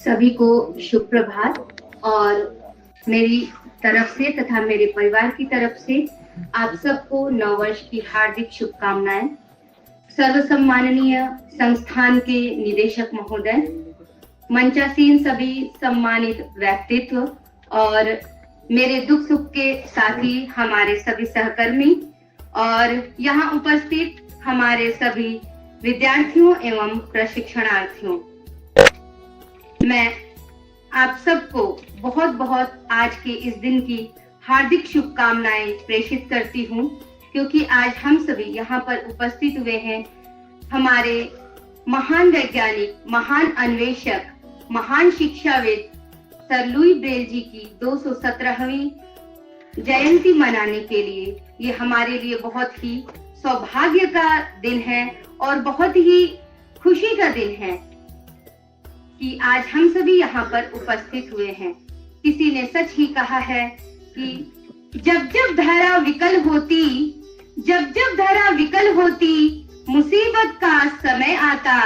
सभी को शुभ प्रभात और मेरी तरफ से तथा मेरे परिवार की तरफ से आप सबको नववर्ष की हार्दिक शुभकामनाएं। सर्वसम्माननीय संस्थान के निदेशक महोदय, मंचासीन सभी सम्मानित व्यक्तित्व और मेरे दुख सुख के साथी हमारे सभी सहकर्मी और यहाँ उपस्थित हमारे सभी विद्यार्थियों एवं प्रशिक्षणार्थियों, मैं आप सबको बहुत बहुत आज के इस दिन की हार्दिक शुभकामनाएं प्रेषित करती हूँ, क्योंकि आज हम सभी यहाँ पर उपस्थित हुए हैं हमारे महान वैज्ञानिक, महान अन्वेषक, महान शिक्षाविद सर लुई ब्रेल जी की 217वीं जयंती मनाने के लिए। ये हमारे लिए बहुत ही सौभाग्य का दिन है और बहुत ही खुशी का दिन है कि आज हम सभी यहाँ पर उपस्थित हुए हैं। किसी ने सच ही कहा है कि जब जब धरा विकल होती, जब जब धरा विकल होती, मुसीबत का समय आता,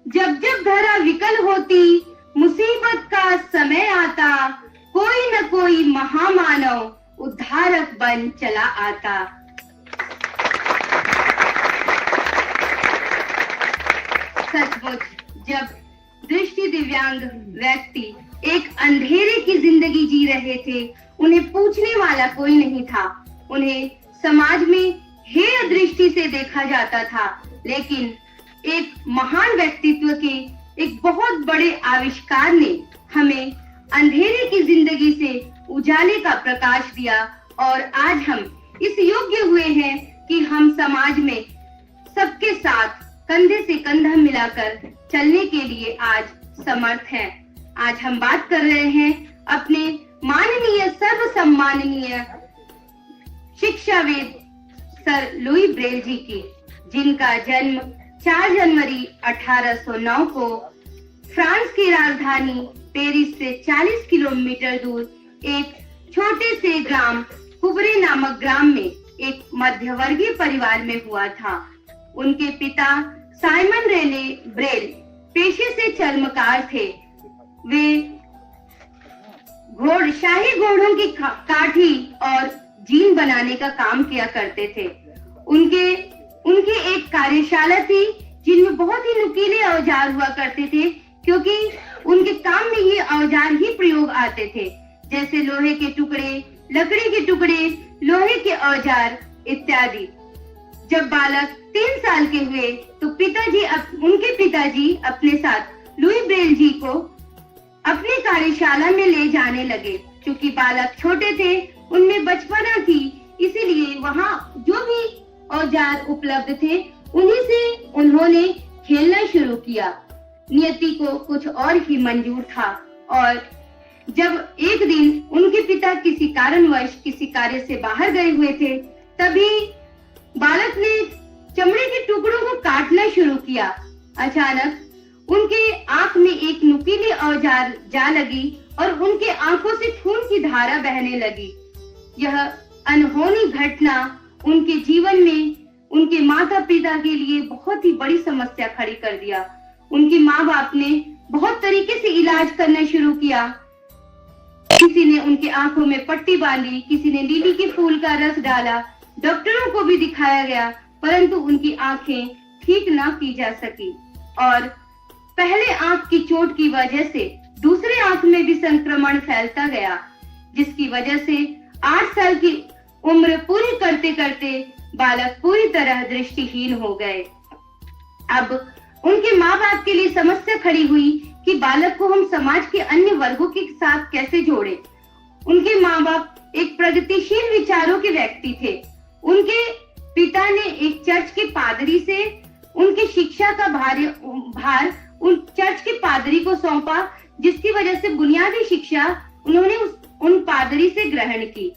जब जब धरा विकल होती, मुसीबत का समय आता, कोई न कोई महामानव उद्धारक बन चला आता। सचमुच जब दृष्टि दिव्यांग व्यक्ति एक अंधेरे की जिंदगी जी रहे थे, उन्हें पूछने वाला कोई नहीं था, उन्हें समाज में हेय दृष्टि से देखा जाता था। लेकिन एक महान व्यक्तित्व के एक बहुत बड़े आविष्कार ने हमें अंधेरे की जिंदगी से उजाले का प्रकाश दिया और आज हम इस योग्य हुए हैं कि हम समाज में सबके साथ कंधे से कंधा मिलाकर चलने के लिए आज समर्थ हैं। आज हम बात कर रहे हैं अपने माननीय सर्वसम्माननीय शिक्षाविद सर लुई ब्रेल जी की, जिनका जन्म 4 जनवरी 1809 को फ्रांस की राजधानी पेरिस से 40 किलोमीटर दूर एक छोटे से ग्राम कुबरे नामक ग्राम में एक मध्यवर्गीय परिवार में हुआ था। उनके पिता साइमन रेने ब्रेल पेशे से चर्मकार थे। वे शाही घोड़ों की काठी और जीन बनाने का काम किया करते थे। उनके एक कार्यशाला थी जिनमें बहुत ही नुकीले औजार हुआ करते थे, क्योंकि उनके काम में ये औजार ही प्रयोग आते थे, जैसे लोहे के टुकड़े, लकड़ी के टुकड़े, लोहे के औजार इत्यादि। जब बालक 3 साल के हुए तो उनके पिताजी अपने साथ लुई ब्रेल जी को अपनी कार्यशाला में ले जाने लगे। क्योंकि बालक छोटे थे, उनमें बचपना थी, इसीलिए वहाँ जो भी औजार उपलब्ध थे उन्हीं से उन्होंने खेलना शुरू किया। नियति को कुछ और ही मंजूर था और जब एक दिन उनके पिता किसी कारणवश किसी कार्य से बाहर गए हुए थे, तभी बालक ने चमड़े के टुकड़ों को काटना शुरू किया। अचानक उनके आंख में एक नुकीली औजार जा लगी और उनके आंखों से खून की धारा बहने लगी। यह अनहोनी घटना उनके जीवन में उनके माता पिता के लिए बहुत ही बड़ी समस्या खड़ी कर दिया। उनके माँ बाप ने बहुत तरीके से इलाज करना शुरू किया। किसी ने उनके आंखों में पट्टी बांधी, किसी ने लीली के फूल का रस डाला, डॉक्टरों को भी दिखाया गया, परंतु उनकी आंखें ठीक ना की जा सकी और पहले आंख की चोट की वजह से दूसरे आंख में भी संक्रमण फैलता गया, जिसकी वजह से 8 साल की उम्र पूरी करते करते बालक पूरी तरह दृष्टिहीन हो गए। अब उनके माँ बाप के लिए समस्या खड़ी हुई कि बालक को हम समाज के अन्य वर्गों के साथ कैसे जोड़ें। उनके माँ बाप एक प्रगतिशील विचारों के व्यक्ति थे। उनके पिता ने एक चर्च के पादरी से उनकी शिक्षा का भार उन चर्च के पादरी को सौंपा, जिसकी वजह से बुनियादी शिक्षा उन्होंने उन पादरी से ग्रहण की।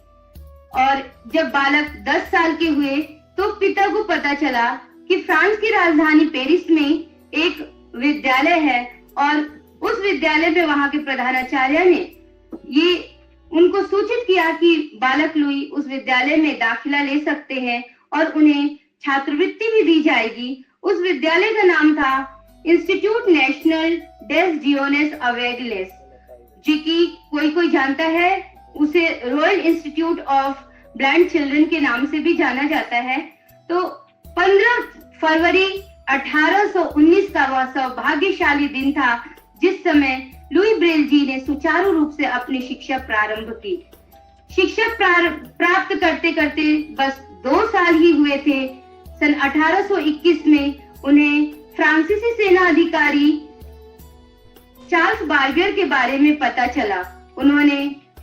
और जब बालक 10 साल के हुए तो पिता को पता चला कि फ्रांस की राजधानी पेरिस में एक विद्यालय है और उस विद्यालय में वहां के प्रधानाचार्य ने ये उनको सूचित किया कि बालक लुई उस विद्यालय में दाखिला ले सकते हैं और उन्हें छात्रवृत्ति भी दी जाएगी। उस विद्यालय का नाम था इंस्टीट्यूट नेशनल डेस डियोनेस अवेगलेस, जी की कोई जानता है, उसे royal institute of blind children के नाम से भी जाना जाता है। तो 15 फरवरी 1819 का वह सौभाग्यशाली दिन था जिस समय लुई ब्रेल जी ने सुचारू रूप से अपनी शिक्षा प्रारंभ की। शिक्षा प्राप्त करते करते बस 2 साल ही हुए थे। सन 1821 में उन्हें फ्रांसीसी सेना अधिकारी चार्ल्स बार्बियर के बारे में पता चला। उन्होंने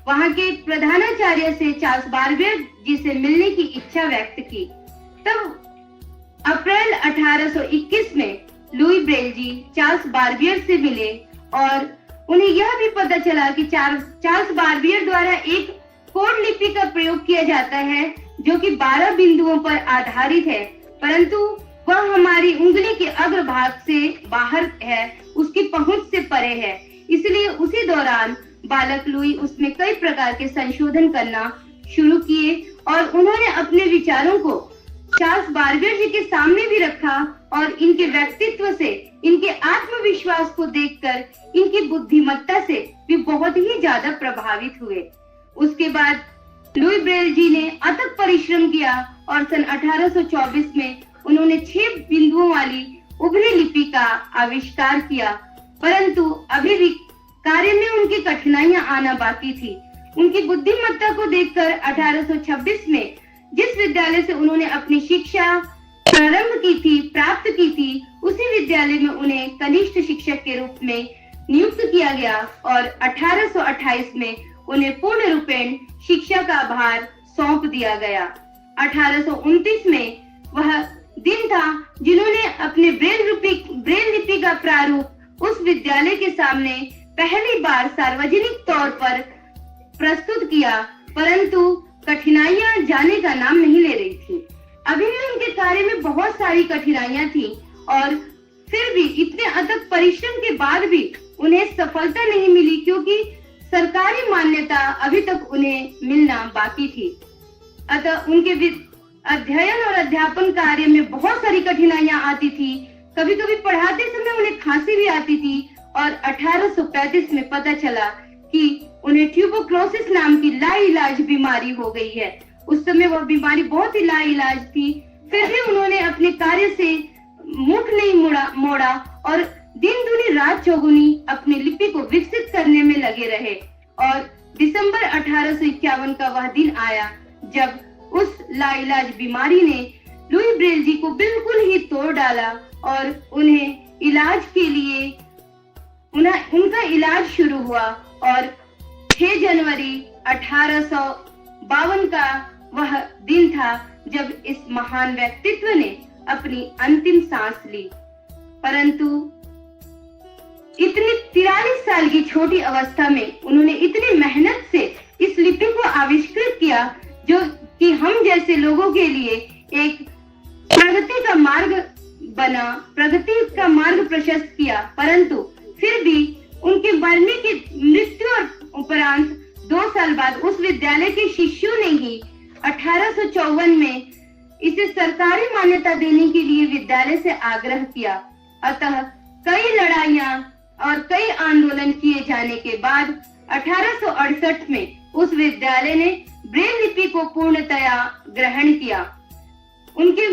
वहां के प्रधानाचार्य से चार्ल्स बार्बियर जी से मिलने की इच्छा व्यक्त की। तब अप्रैल 1821 में लुई ब्रेल जी चार्ल्स बार्बियर से मिले और उन्हें यह भी पता चला कि चार्ल्स बार्बियर द्वारा एक कोड लिपि का प्रयोग किया जाता है जो कि 12 बिंदुओं पर आधारित है, परंतु वह हमारी उंगली के अग्रभाग से बाहर है, उसकी पहुंच से परे है। इसलिए उसी दौरान बालक लुई उसमें कई प्रकार के संशोधन करना शुरू किए और उन्होंने अपने विचारों को चार्ल्स बार्बियर जी के सामने भी रखा और इनके व्यक्तित्व से, इनके आत्मविश्वास को देखकर, इनकी बुद्धिमत्ता से भी बहुत ही ज्यादा प्रभावित हुए। उसके बाद लुई ब्रेल जी ने अथक परिश्रम किया और सन 1824 में उन्होंने 6 बिंदुओं वाली उभरी लिपि का आविष्कार किया, परंतु अभी भी कार्य में उनकी कठिनाइयां आना बाकी थी। उनकी बुद्धिमत्ता को देखकर 1826 में जिस विद्यालय से उन्होंने अपनी शिक्षा प्राप्त की थी, उसी विद्यालय में उन्हें कनिष्ठ शिक्षक के रूप में नियुक्त किया गया और 1828 में उन्हें पूर्ण रूपेण शिक्षा का भार सौंप दिया गया। 1829 में वह दिन था जिन्होंने अपने ब्रेल लिपि का प्रारूप उस विद्यालय के सामने पहली बार सार्वजनिक तौर पर प्रस्तुत किया, परंतु कठिनाइयां जाने का नाम नहीं ले रही थी। अभी भी उनके कार्य में बहुत सारी कठिनाइयां थी और फिर भी इतने अथक परिश्रम के बाद भी उन्हें सफलता नहीं मिली, क्योंकि सरकारी मान्यता अभी तक उन्हें मिलना बाकी थी। अतः उनके अध्ययन और अध्यापन कार्य में बहुत सारी कठिनाइयां आती थी। कभी कभी पढ़ाते समय उन्हें खांसी भी आती थी और 1835 में पता चला कि उन्हें ट्यूबरक्लोसिस नाम की लाइलाज बीमारी हो गई है। उस समय वह बीमारी बहुत ही लाइलाज थी, फिर भी उन्होंने अपने कार्य से मुख नहीं मोड़ा और दिन दुनी रात चौगुनी अपनी लिपि को विकसित करने में लगे रहे। और दिसंबर 1851 का वह दिन आया जब उस लाइलाज बीमारी ने लुई ब्रेल जी को बिल्कुल ही तोड़ डाला और उन्हें इलाज के लिए उनका इलाज शुरू हुआ और 6 जनवरी 1852 का वह दिन था जब इस महान व्यक्तित्व ने अपनी अंतिम सांस ली। परंतु इतनी 43 साल की छोटी अवस्था में उन्होंने इतनी मेहनत से इस लिपि को आविष्कृत किया जो कि हम जैसे लोगों के लिए एक प्रगति का मार्ग प्रशस्त किया। परंतु फिर भी उनके मरने की मृत्यु और उपरांत 2 साल बाद उस विद्यालय के शिष्यों ने ही 1854 में इसे सरकारी मान्यता देने के लिए विद्यालय से आग्रह किया। अतः कई लड़ाइयां और कई आंदोलन किए जाने के बाद 1868 में उस विद्यालय ने ब्रेल लिपि को पूर्णतया ग्रहण किया। उनकी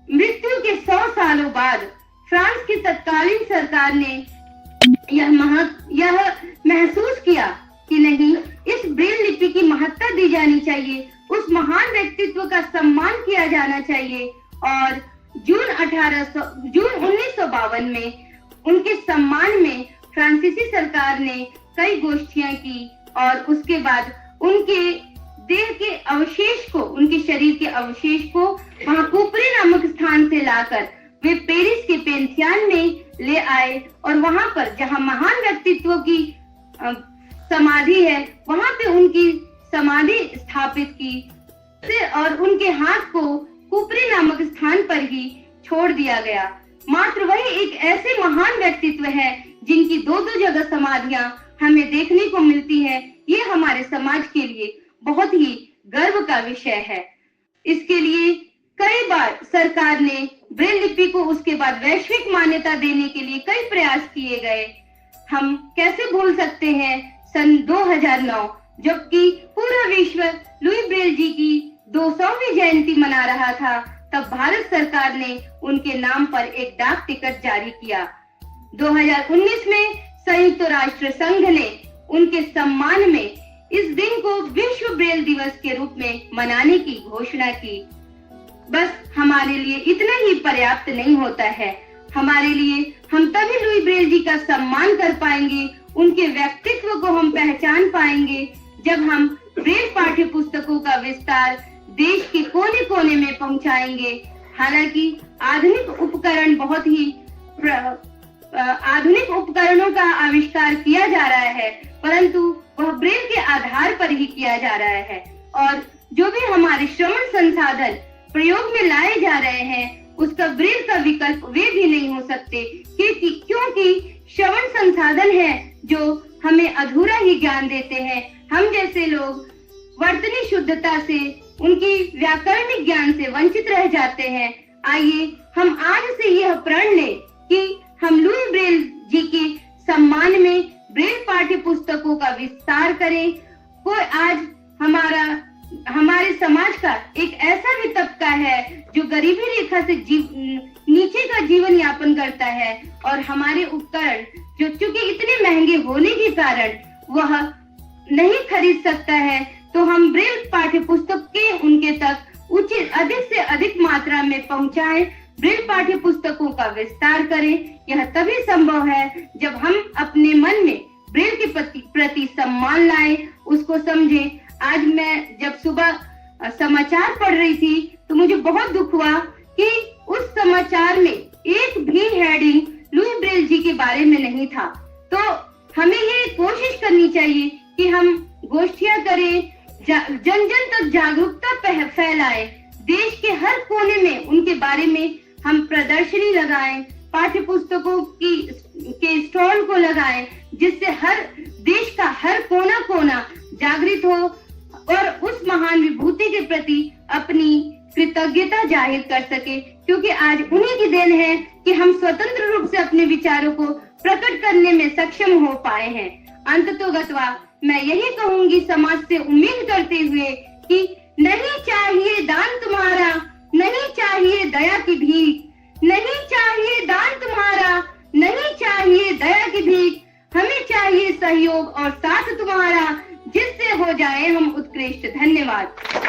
मृत्यु के 100 सालों बाद फ्रांस की तत्कालीन सरकार ने यह महसूस किया कि नहीं, इस ब्रेल लिपि की महत्ता दी जानी चाहिए, उस महान व्यक्तित्व का सम्मान किया जाना चाहिए। और जून 1952 में उनके सम्मान में फ्रांसीसी सरकार ने कई गोष्ठियां की और उसके बाद उनके देह के अवशेष को, उनके शरीर के अवशेष को वहां कुपरी नामक स्थान से लाकर वे पेरिस के पेंथियान में ले आए और वहां पर जहां महान व्यक्तित्व की समाधि है वहां पे उनकी समाधि स्थापित की और उनके हाथ को कुपरी नामक स्थान पर ही छोड़ दिया गया। मात्र वही एक ऐसे महान व्यक्तित्व है जिनकी 2-2 जगह समाधियां हमें देखने को मिलती है। ये हमारे समाज के लिए बहुत ही गर्व का विषय है। इसके लिए कई बार सरकार ने ब्रेल लिपि को उसके बाद वैश्विक मान्यता देने के लिए कई प्रयास किए गए, हम कैसे भूल सकते हैं सन 2009, जबकि पूरा विश्व लुई ब्रेल जी की 200वीं जयंती मना रहा था, तब भारत सरकार ने उनके नाम पर एक डाक टिकट जारी किया। 2019 में संयुक्त राष्ट्र संघ ने उनके सम्मान में इस दिन को विश्व ब्रेल दिवस के रूप में मनाने की घोषणा की। बस हमारे लिए इतना ही पर्याप्त नहीं होता है। हमारे लिए हम तभी लुई ब्रेल जी का सम्मान कर पाएंगे, उनके व्यक्तित्व को हम पहचान पाएंगे, जब हम ब्रेल पाठ्य पुस्तकों का विस्तार देश के कोने कोने में पहुंचाएंगे। हालांकि आधुनिक उपकरणों का आविष्कार किया जा रहा है, परंतु वह ब्रेल के आधार पर ही किया जा रहा है। और जो भी हमारे श्रवण संसाधन प्रयोग में लाए जा रहे हैं, उसका ब्रेल का विकल्प वे भी नहीं हो सकते, क्योंकि श्रवण संसाधन है जो हमें अधूरा ही ज्ञान देते हैं। हम जैसे लोग वर्तनी शुद्धता से, उनकी व्याकरणिक ज्ञान से वंचित रह जाते हैं। आइए हम आज से यह प्रण लें कि हम लुई ब्रेल जी के सम्मान में ब्रेल पाठ्य पुस्तकों का विस्तार करें। कोई आज हमारे समाज का एक ऐसा भी तबका है जो गरीबी रेखा से नीचे का जीवन यापन करता है, और हमारे उपकरण जो चूंकि इतने महंगे होने के कारण वह नहीं खरीद सकता है, तो हम ब्रेल पाठ्य पुस्तक के उनके तक उचित अधिक से अधिक मात्रा में पहुंचाएं, ब्रेल पाठ्य पुस्तकों का विस्तार करें। यह तभी संभव है जब हम अपने मन में ब्रेल के प्रति सम्मान लाएं, उसको समझें। आज मैं जब सुबह समाचार पढ़ रही थी तो मुझे बहुत दुख हुआ कि उस समाचार में एक भी हेडिंग लुई ब्रेल जी के बारे में नहीं था। तो हमें ये कोशिश करनी चाहिए कि हम गोष्ठियां करें, जन जन तक जागरूकता फैलाएं, देश के हर कोने में उनके बारे में हम प्रदर्शनी लगाएं, पाठ्य पुस्तकों के स्टॉल को लगाएं, जिससे हर देश का हर कोना कोना जागृत हो और उस महान विभूति के प्रति अपनी कृतज्ञता जाहिर कर सके। क्योंकि आज उन्हीं की देन है कि हम स्वतंत्र रूप से अपने विचारों को प्रकट करने में सक्षम हो पाए हैं। अंततोगत्वा मैं यही कहूंगी समाज से, उम्मीद करते हुए कि नहीं चाहिए दान तुम्हारा, नहीं चाहिए दया की भीख, नहीं चाहिए दान तुम्हारा, नहीं चाहिए दया की भीख, हमें चाहिए सहयोग और साथ तुम्हारा, जिससे हो जाए हम उत्कृष्ट। धन्यवाद।